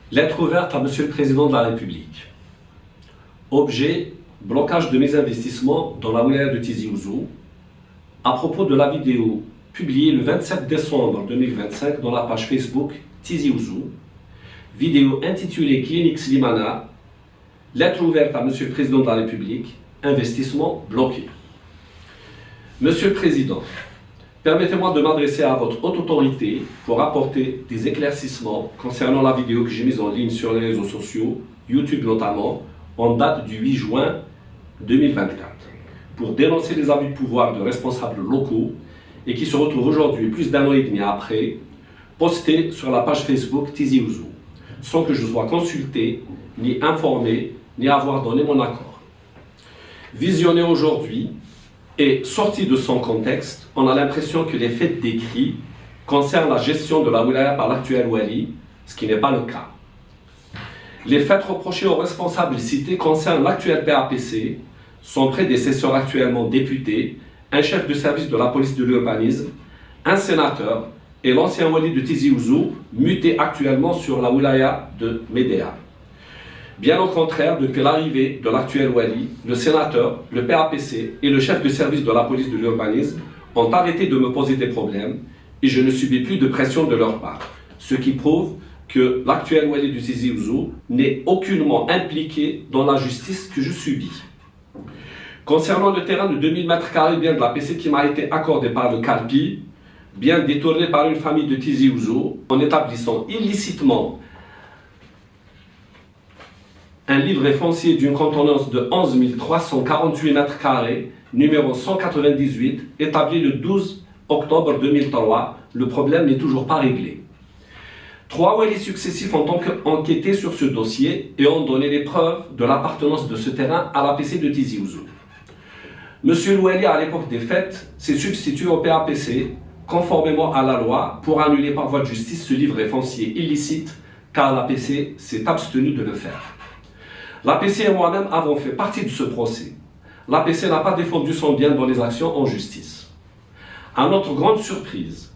Lettre ouverte à Monsieur le Président de la République. Objet, blocage de mes investissements dans la wilaya de Tizi Ouzou à propos de la vidéo publiée le 27 décembre 2025 dans la page Facebook Tizi Ouzou, vidéo intitulée Clinique Slimana, lettre ouverte à Monsieur le Président de la République, investissement bloqué. Monsieur le Président, permettez-moi de m'adresser à votre haute autorité pour apporter des éclaircissements concernant la vidéo que j'ai mise en ligne sur les réseaux sociaux, YouTube notamment, en date du 8 juin 2024, pour dénoncer les abus de pouvoir de responsables locaux et qui se retrouvent aujourd'hui, plus d'un an et demi après, postés sur la page Facebook Tizi Ouzou, sans que je sois consulté, ni informé, ni avoir donné mon accord. Visionné aujourd'hui, et sorti de son contexte, on a l'impression que les faits décrits concernent la gestion de la wilaya par l'actuel wali, ce qui n'est pas le cas. Les faits reprochés aux responsables cités concernent l'actuel PAPC, son prédécesseur actuellement député, un chef de service de la police de l'urbanisme, un sénateur et l'ancien wali de Tizi Ouzou, muté actuellement sur la wilaya de Médéa. Bien au contraire, depuis l'arrivée de l'actuel wali, le sénateur, le PAPC et le chef de service de la police de l'urbanisme ont arrêté de me poser des problèmes et je ne subis plus de pression de leur part. Ce qui prouve que l'actuel wali du Tizi Ouzou n'est aucunement impliqué dans la justice que je subis. Concernant le terrain de 2000 m² bien de la PC qui m'a été accordé par le CALPI, bien détourné par une famille de Tizi Ouzou, en établissant illicitement un livret foncier d'une contenance de 11 348 m², numéro 198, établi le 12 octobre 2003, le problème n'est toujours pas réglé. 3 walis successifs ont donc enquêté sur ce dossier et ont donné les preuves de l'appartenance de ce terrain à l'APC de Tizi Ouzou. Monsieur le wali, à l'époque des faits, s'est substitué au PAPC, conformément à la loi, pour annuler par voie de justice ce livret foncier illicite, car l'APC s'est abstenu de le faire. L'APC et moi-même avons fait partie de ce procès. L'APC n'a pas défendu son bien dans les actions en justice. À notre grande surprise,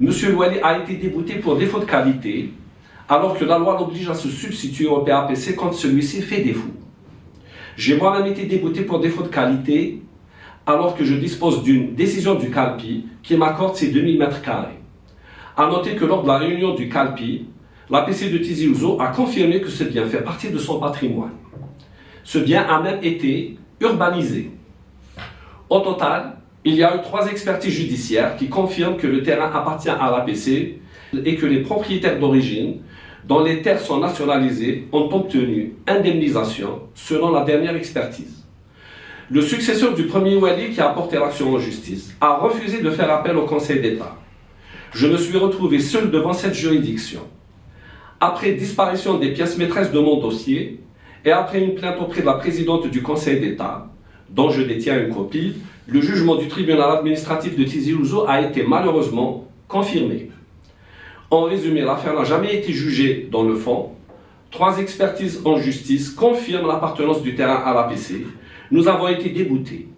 M. Louali a été débouté pour défaut de qualité, alors que la loi l'oblige à se substituer au PAPC quand celui-ci fait défaut. J'ai moi-même été débouté pour défaut de qualité, alors que je dispose d'une décision du CALPI qui m'accorde ces 2000 m². A noter que lors de la réunion du CALPI, l'APC de Tizi Ouzou a confirmé que ce bien fait partie de son patrimoine. Ce bien a même été urbanisé. Au total, il y a eu 3 expertises judiciaires qui confirment que le terrain appartient à l'APC et que les propriétaires d'origine, dont les terres sont nationalisées, ont obtenu indemnisation selon la dernière expertise. Le successeur du premier wali qui a porté l'action en justice a refusé de faire appel au Conseil d'État. Je me suis retrouvé seul devant cette juridiction. Après disparition des pièces maîtresses de mon dossier et après une plainte auprès de la présidente du Conseil d'État, dont je détiens une copie, le jugement du tribunal administratif de Tizi Ouzou a été malheureusement confirmé. En résumé, l'affaire n'a jamais été jugée dans le fond. 3 expertises en justice confirment l'appartenance du terrain à l'APC. Nous avons été déboutés,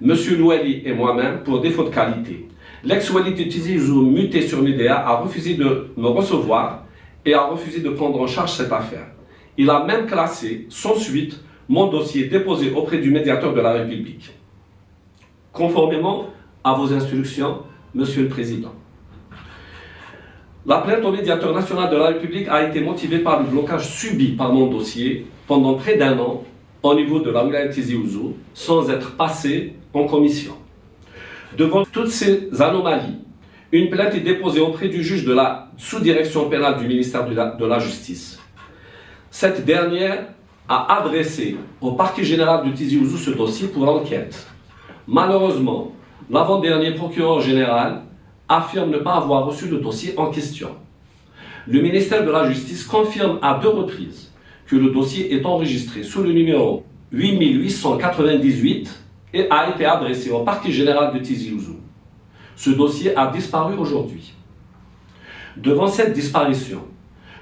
M. Louali et moi-même, pour défaut de qualité. L'ex-wali de Tizi Ouzou, muté sur Médéa, a refusé de me recevoir et a refusé de prendre en charge cette affaire. Il a même classé, sans suite, mon dossier déposé auprès du médiateur de la République. Conformément à vos instructions, Monsieur le Président. La plainte au médiateur national de la République a été motivée par le blocage subi par mon dossier pendant près d'1 an au niveau de la wilaya Tizi Ouzou, sans être passé en commission. Devant toutes ces anomalies, une plainte est déposée auprès du juge de la sous-direction pénale du ministère de la Justice. Cette dernière a adressé au parquet général de Tizi Ouzou ce dossier pour enquête. Malheureusement, l'avant-dernier procureur général affirme ne pas avoir reçu le dossier en question. Le ministère de la Justice confirme à 2 reprises que le dossier est enregistré sous le numéro 8898 et a été adressé au parquet général de Tizi Ouzou. Ce dossier a disparu aujourd'hui. Devant cette disparition,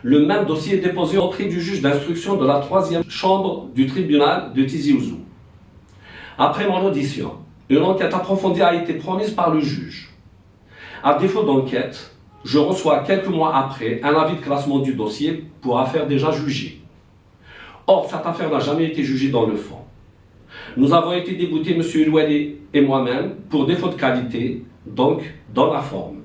le même dossier est déposé auprès du juge d'instruction de la 3e chambre du tribunal de Tizi Ouzou. Après mon audition, une enquête approfondie a été promise par le juge. À défaut d'enquête, je reçois quelques mois après un avis de classement du dossier pour affaire déjà jugée. Or, cette affaire n'a jamais été jugée dans le fond. Nous avons été déboutés, M. Elouali et moi-même, pour défaut de qualité, donc dans la forme.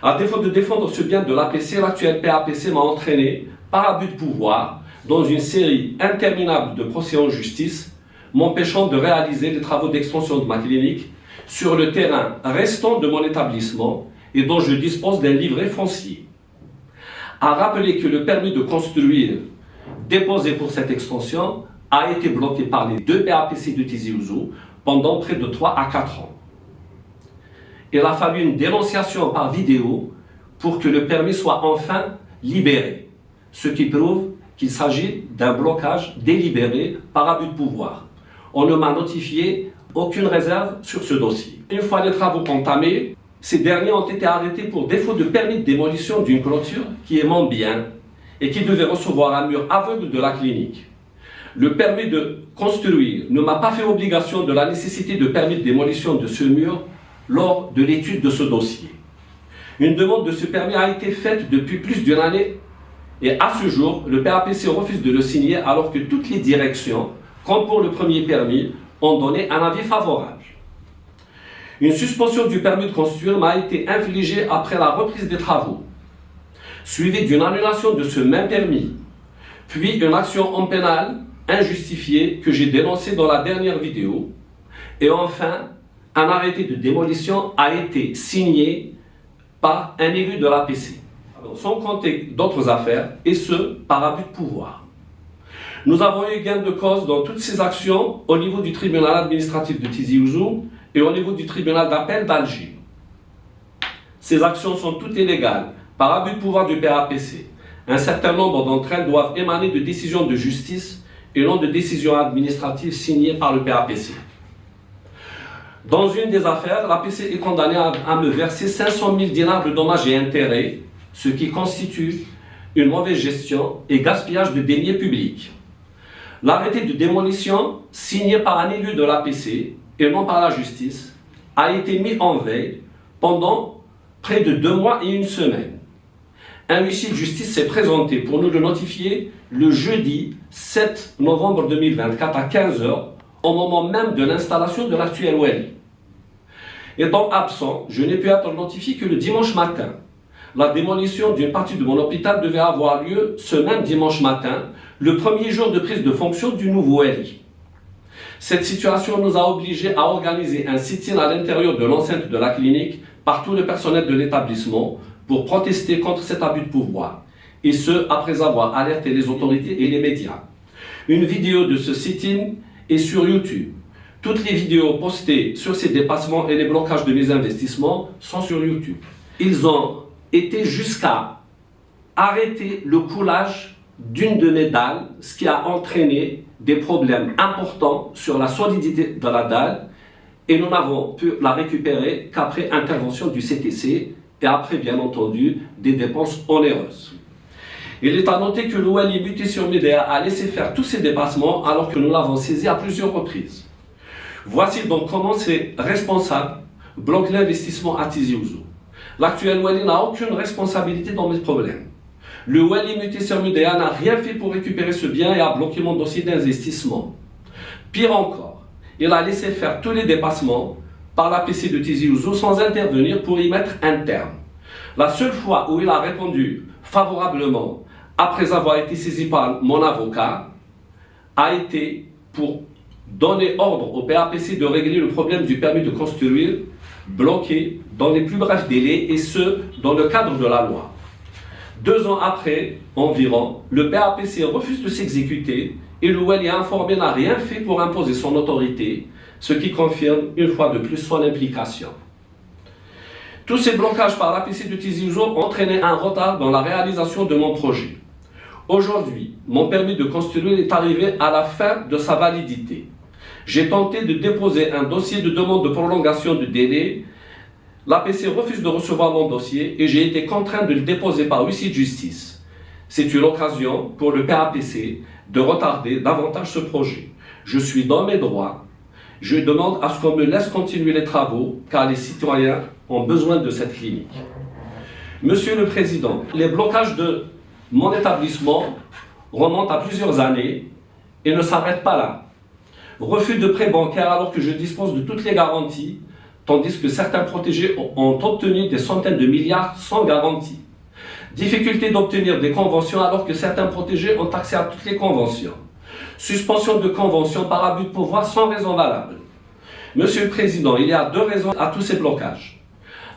À défaut de défendre ce bien de l'APC, l'actuel PAPC m'a entraîné, par abus de pouvoir, dans une série interminable de procès en justice, m'empêchant de réaliser les travaux d'extension de ma clinique sur le terrain restant de mon établissement et dont je dispose d'un livret foncier. À rappeler que le permis de construire déposé pour cette extension a été bloqué par les deux PAPC de Tizi Ouzou pendant près de 3 à 4 ans. Il a fallu une dénonciation par vidéo pour que le permis soit enfin libéré, ce qui prouve qu'il s'agit d'un blocage délibéré par abus de pouvoir. On ne m'a notifié aucune réserve sur ce dossier. Une fois les travaux entamés, ces derniers ont été arrêtés pour défaut de permis de démolition d'une clôture qui est mon bien et qui devait recevoir un mur aveugle de la clinique. Le permis de construire ne m'a pas fait obligation de la nécessité de permis de démolition de ce mur lors de l'étude de ce dossier. Une demande de ce permis a été faite depuis plus d'une année et à ce jour, le PAPC refuse de le signer alors que toutes les directions, comme pour le premier permis, ont donné un avis favorable. Une suspension du permis de construire m'a été infligée après la reprise des travaux, suivie d'une annulation de ce même permis, puis une action en pénal injustifiée que j'ai dénoncée dans la dernière vidéo, et enfin, un arrêté de démolition a été signé par un élu de l'APC, sans compter d'autres affaires, et ce, par abus de pouvoir. Nous avons eu gain de cause dans toutes ces actions au niveau du tribunal administratif de Tizi Ouzou et au niveau du tribunal d'appel d'Alger. Ces actions sont toutes illégales, par abus de pouvoir du PAPC. Un certain nombre d'entre elles doivent émaner de décisions de justice et non de décisions administratives signées par le PAPC. Dans une des affaires, l'APC est condamné à me verser 500 000 dinars de dommages et intérêts, ce qui constitue une mauvaise gestion et gaspillage de deniers publics. L'arrêté de démolition, signé par un élu de l'APC et non par la justice, a été mis en veille pendant près de 2 mois et 1 semaine. Un huissier de justice s'est présenté pour nous le notifier le jeudi 7 novembre 2024 à 15 h, au moment même de l'installation de l'actuel Wali. Étant absent, je n'ai pu être notifié que le dimanche matin. La démolition d'une partie de mon hôpital devait avoir lieu ce même dimanche matin, le premier jour de prise de fonction du nouveau Wali. Cette situation nous a obligés à organiser un sit-in à l'intérieur de l'enceinte de la clinique par tout le personnel de l'établissement pour protester contre cet abus de pouvoir, et ce, après avoir alerté les autorités et les médias. Une vidéo de ce sit-in est sur YouTube. Toutes les vidéos postées sur ces dépassements et les blocages de mes investissements sont sur YouTube. Ils ont été jusqu'à arrêter le coulage d'une de mes dalles, ce qui a entraîné des problèmes importants sur la solidité de la dalle, et nous n'avons pu la récupérer qu'après intervention du CTC et après, bien entendu, des dépenses onéreuses. Il est à noter que l'Ouali muté sur Médéa a laissé faire tous ces dépassements alors que nous l'avons saisi à plusieurs reprises. Voici donc comment ces responsables bloquent l'investissement à Tizi Ouzou. L'actuel Wali n'a aucune responsabilité dans mes problèmes. Le Wali muté sur Médéa n'a rien fait pour récupérer ce bien et a bloqué mon dossier d'investissement. Pire encore, il a laissé faire tous les dépassements par l'APC de Tizi Ouzou sans intervenir pour y mettre un terme. La seule fois où il a répondu favorablement, après avoir été saisi par mon avocat, a été pour donner ordre au PAPC de régler le problème du permis de construire bloqué dans les plus brefs délais, et ce, dans le cadre de la loi. 2 ans après, environ, le PAPC refuse de s'exécuter et le Wali informé n'a rien fait pour imposer son autorité, ce qui confirme une fois de plus son implication. Tous ces blocages par l'APC de Tizi Ouzou ont entraîné un retard dans la réalisation de mon projet. Aujourd'hui, mon permis de construire est arrivé à la fin de sa validité. J'ai tenté de déposer un dossier de demande de prolongation de délai. L'APC refuse de recevoir mon dossier et j'ai été contraint de le déposer par huissier de justice. C'est une occasion pour le PAPC de retarder davantage ce projet. Je suis dans mes droits. Je demande à ce qu'on me laisse continuer les travaux car les citoyens ont besoin de cette clinique. Monsieur le Président, les blocages de mon établissement remontent à plusieurs années et ne s'arrêtent pas là. Refus de prêts bancaires alors que je dispose de toutes les garanties, tandis que certains protégés ont obtenu des centaines de milliards sans garantie. Difficulté d'obtenir des conventions alors que certains protégés ont accès à toutes les conventions. Suspension de conventions par abus de pouvoir sans raison valable. Monsieur le Président, il y a 2 raisons à tous ces blocages.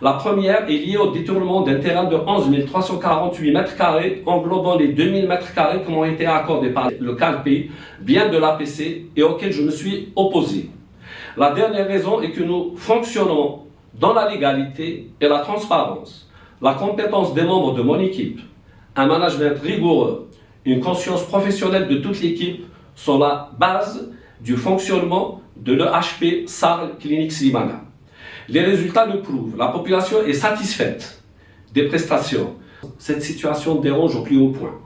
La première est liée au détournement d'un terrain de 11 348 m² englobant les 2000 m² qui m'ont été accordés par le CALPE, bien de l'APC, et auquel je me suis opposé. La dernière raison est que nous fonctionnons dans la légalité et la transparence. La compétence des membres de mon équipe, un management rigoureux, une conscience professionnelle de toute l'équipe sont la base du fonctionnement de l'EHP Sarl Clinique Slimana. Les résultats le prouvent. La population est satisfaite des prestations. Cette situation dérange au plus haut point.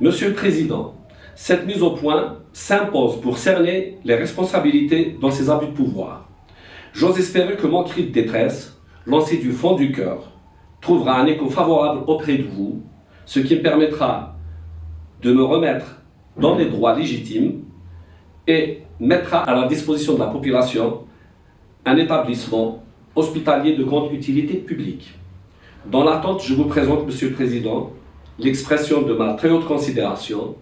Monsieur le Président, cette mise au point s'impose pour cerner les responsabilités dans ces abus de pouvoir. J'ose espérer que mon cri de détresse, lancé du fond du cœur, trouvera un écho favorable auprès de vous, ce qui me permettra de me remettre dans des droits légitimes et mettra à la disposition de la population un établissement hospitalier de grande utilité publique. Dans l'attente, je vous présente, Monsieur le Président, l'expression de ma très haute considération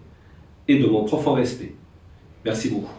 et de mon profond respect. Merci beaucoup.